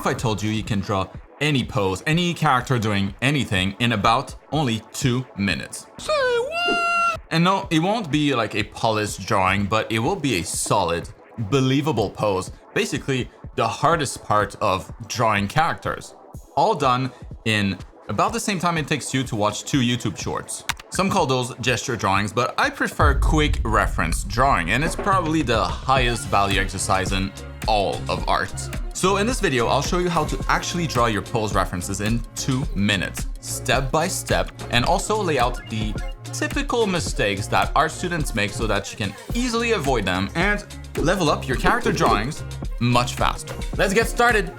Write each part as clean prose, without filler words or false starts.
I told you you can draw any pose, any character doing anything in about only 2 minutes? Say what? And no, it won't be like a polished drawing, but it will be a solid, believable pose. Basically, the hardest part of drawing characters. All done in about the same time it takes you to watch 2 YouTube shorts. Some call those gesture drawings, but I prefer quick reference drawing, and it's probably the highest value exercise in all of art. So in this video, I'll show you how to actually draw your pose references in 2 minutes, step by step, and also lay out the typical mistakes that art students make so that you can easily avoid them and level up your character drawings much faster. Let's get started.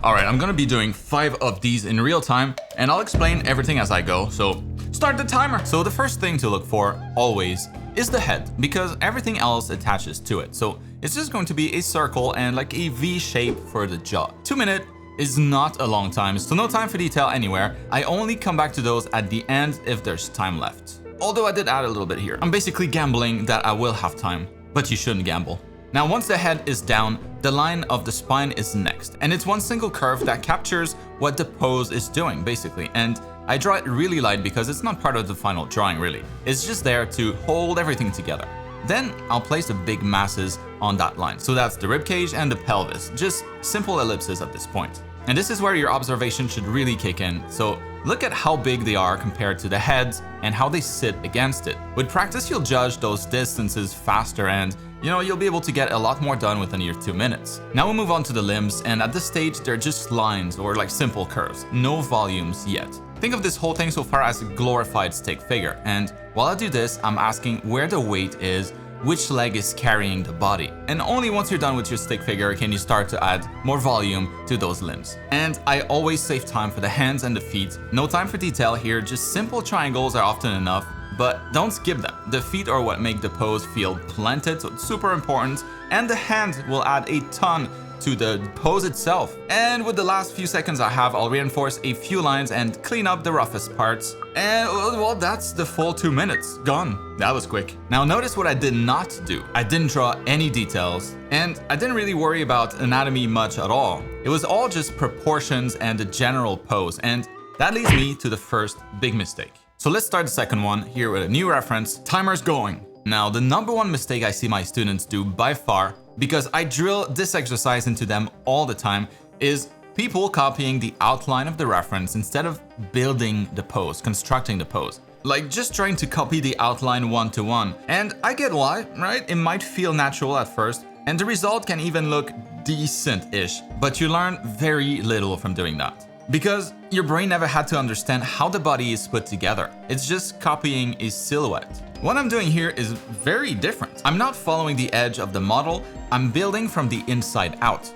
Alright, I'm gonna be doing 5 of these in real time, and I'll explain everything as I go, so start the timer! So the first thing to look for, always, is the head, because everything else attaches to it. So it's just going to be a circle and like a V shape for the jaw. 2 minutes is not a long time, so no time for detail anywhere. I only come back to those at the end if there's time left. Although I did add a little bit here. I'm basically gambling that I will have time, but you shouldn't gamble. Now, once the head is down, the line of the spine is next, and it's one single curve that captures what the pose is doing, basically. And I draw it really light because it's not part of the final drawing, really. It's just there to hold everything together. Then I'll place the big masses on that line. So that's the ribcage and the pelvis, just simple ellipses at this point. And this is where your observation should really kick in. So look at how big they are compared to the heads and how they sit against it. With practice, you'll judge those distances faster and you'll be able to get a lot more done within your 2 minutes. Now we'll move on to the limbs, and at this stage, they're just lines or like simple curves, no volumes yet. Think of this whole thing so far as a glorified stick figure. And while I do this, I'm asking where the weight is, which leg is carrying the body. And only once you're done with your stick figure can you start to add more volume to those limbs. And I always save time for the hands and the feet. No time for detail here, just simple triangles are often enough, but don't skip them. The feet are what make the pose feel planted, so it's super important. And the hand will add a ton to the pose itself. And with the last few seconds I have, I'll reinforce a few lines and clean up the roughest parts. And well, that's the full 2 minutes. Gone. That was quick. Now notice what I did not do. I didn't draw any details, and I didn't really worry about anatomy much at all. It was all just proportions and the general pose, and that leads me to the first big mistake. So let's start the second one here with a new reference. Timer's going. Now, the #1 mistake I see my students do by far, because I drill this exercise into them all the time, is people copying the outline of the reference instead of building the pose, constructing the pose. Like just trying to copy the outline one-to-one. And I get why, right? It might feel natural at first, and the result can even look decent-ish, but you learn very little from doing that. Because your brain never had to understand how the body is put together. It's just copying a silhouette. What I'm doing here is very different. I'm not following the edge of the model, I'm building from the inside out.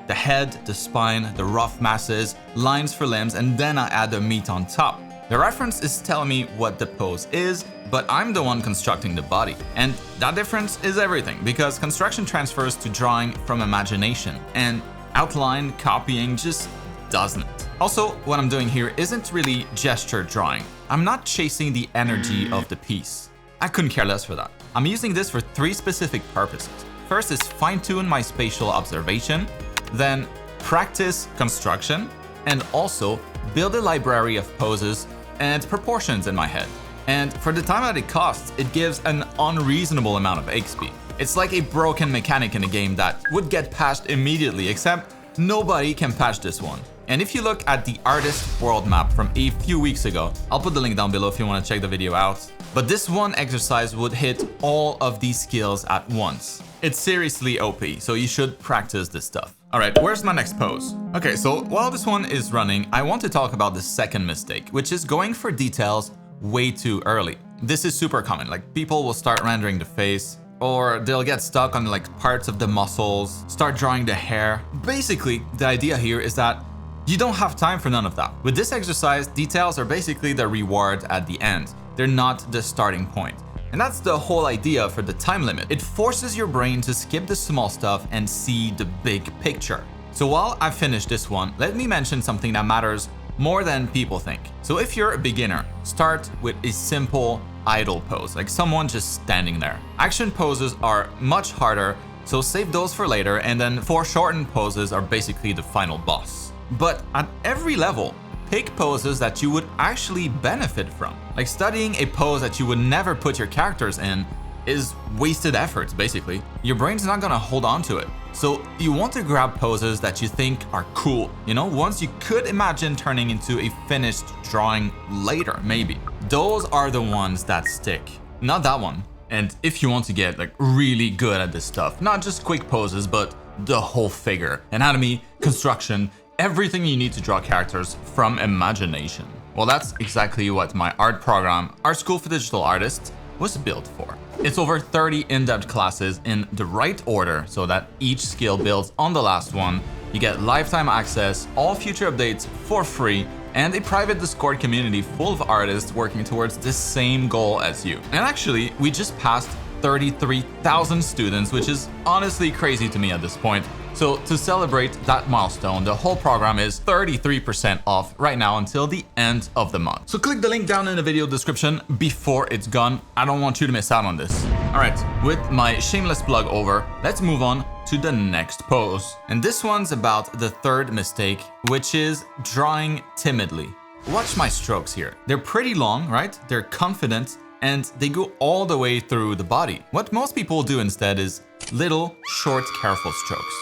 The head, the spine, the rough masses, lines for limbs, and then I add the meat on top. The reference is telling me what the pose is, but I'm the one constructing the body. And that difference is everything, because construction transfers to drawing from imagination, and outline copying just doesn't. Also, what I'm doing here isn't really gesture drawing. I'm not chasing the energy of the piece. I couldn't care less for that. I'm using this for 3 specific purposes. First is fine-tune my spatial observation, then practice construction, and also build a library of poses and proportions in my head. And for the time that it costs, it gives an unreasonable amount of XP. It's like a broken mechanic in a game that would get patched immediately, except nobody can patch this one. And if you look at the artist world map from a few weeks ago, I'll put the link down below if you want to check the video out. But this one exercise would hit all of these skills at once. It's seriously OP, so you should practice this stuff. Alright, where's my next pose? Okay, so while this one is running, I want to talk about the second mistake, which is going for details way too early. This is super common, like people will start rendering the face, or they'll get stuck on like parts of the muscles, start drawing the hair. Basically, the idea here is that you don't have time for none of that. With this exercise, details are basically the reward at the end. They're not the starting point. And that's the whole idea for the time limit. It forces your brain to skip the small stuff and see the big picture. So while I finish this one, let me mention something that matters more than people think. So if you're a beginner, start with a simple idle pose, like someone just standing there. Action poses are much harder, so save those for later, and then foreshortened poses are basically the final boss. But at every level, pick poses that you would actually benefit from. Like studying a pose that you would never put your characters in is wasted effort, basically. Your brain's not gonna hold on to it. So you want to grab poses that you think are cool, you know, ones you could imagine turning into a finished drawing later, maybe. Those are the ones that stick, not that one. And if you want to get like really good at this stuff, not just quick poses, but the whole figure, anatomy, construction, everything you need to draw characters from imagination. Well, that's exactly what my art program, Art School for Digital Artists, was built for. It's over 30 in-depth classes in the right order so that each skill builds on the last one. You get lifetime access, all future updates for free, and a private Discord community full of artists working towards the same goal as you. And actually, we just passed 33,000 students, which is honestly crazy to me at this point. So to celebrate that milestone, the whole program is 33% off right now until the end of the month. So click the link down in the video description before it's gone. I don't want you to miss out on this. All right, with my shameless plug over, let's move on to the next pose. And this one's about the third mistake, which is drawing timidly. Watch my strokes here. They're pretty long, right? They're confident, and they go all the way through the body. What most people do instead is little, short, careful strokes.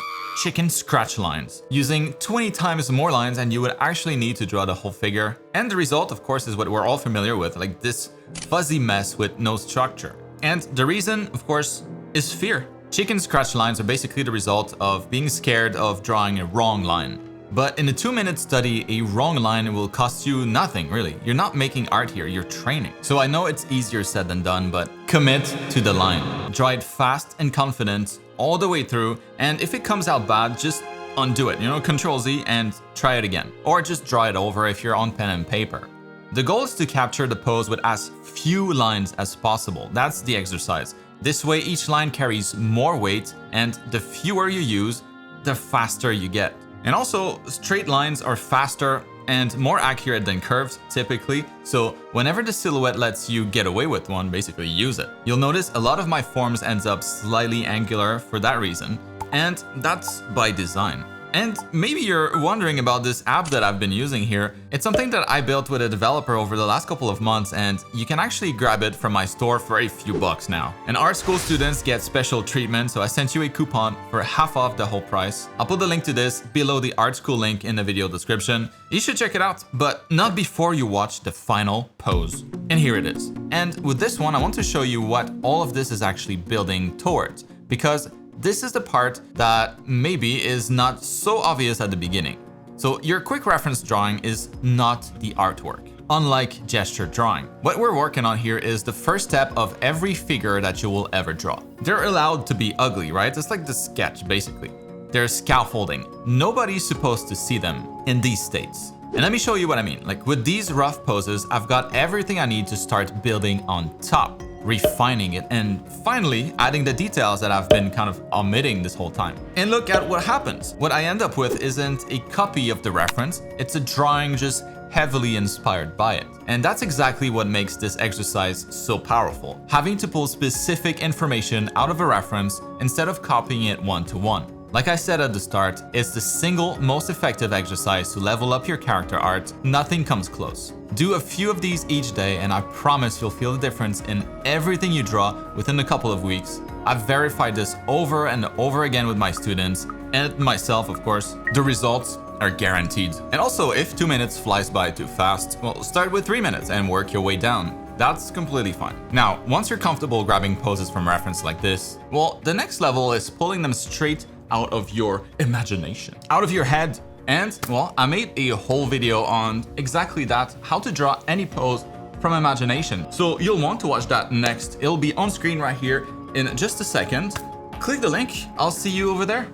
Chicken scratch lines, using 20 times more lines than you would actually need to draw the whole figure. And the result, of course, is what we're all familiar with, like this fuzzy mess with no structure. And the reason, of course, is fear. Chicken scratch lines are basically the result of being scared of drawing a wrong line. But in a 2-minute study, a wrong line will cost you nothing, really. You're not making art here, you're training. So I know it's easier said than done, but commit to the line. Draw it fast and confident all the way through, and if it comes out bad, just undo it, you know, Control Z and try it again. Or just draw it over if you're on pen and paper. The goal is to capture the pose with as few lines as possible. That's the exercise. This way, each line carries more weight, and the fewer you use, the faster you get. And also, straight lines are faster and more accurate than curves, typically. So whenever the silhouette lets you get away with one, basically use it. You'll notice a lot of my forms ends up slightly angular for that reason, and that's by design. And maybe you're wondering about this app that I've been using here. It's something that I built with a developer over the last couple of months, and you can actually grab it from my store for a few bucks now. And art school students get special treatment, so I sent you a coupon for half off the whole price. I'll put the link to this below the art school link in the video description. You should check it out, but not before you watch the final pose. And here it is. And with this one, I want to show you what all of this is actually building towards, because this is the part that maybe is not so obvious at the beginning. So your quick reference drawing is not the artwork. Unlike gesture drawing, what we're working on here is the first step of every figure that you will ever draw. They're allowed to be ugly, right? It's like the sketch, basically. They're scaffolding. Nobody's supposed to see them in these states. And let me show you what I mean. Like with these rough poses, I've got everything I need to start building on top, refining it, and finally adding the details that I've been kind of omitting this whole time. And look at what happens. What I end up with isn't a copy of the reference, it's a drawing just heavily inspired by it. And that's exactly what makes this exercise so powerful. Having to pull specific information out of a reference instead of copying it one-to-one. Like I said at the start, it's the single most effective exercise to level up your character art. Nothing comes close. Do a few of these each day, and I promise you'll feel the difference in everything you draw within a couple of weeks. I've verified this over and over again with my students, and myself, of course. The results are guaranteed. And also, if 2 minutes flies by too fast, well, start with 3 minutes and work your way down. That's completely fine. Now, once you're comfortable grabbing poses from reference like this, well, the next level is pulling them straight out of your imagination, out of your head. And well, I made a whole video on exactly that, how to draw any pose from imagination. So you'll want to watch that next. It'll be on screen right here in just a second. Click the link. I'll see you over there.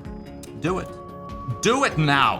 Do it. Do it now.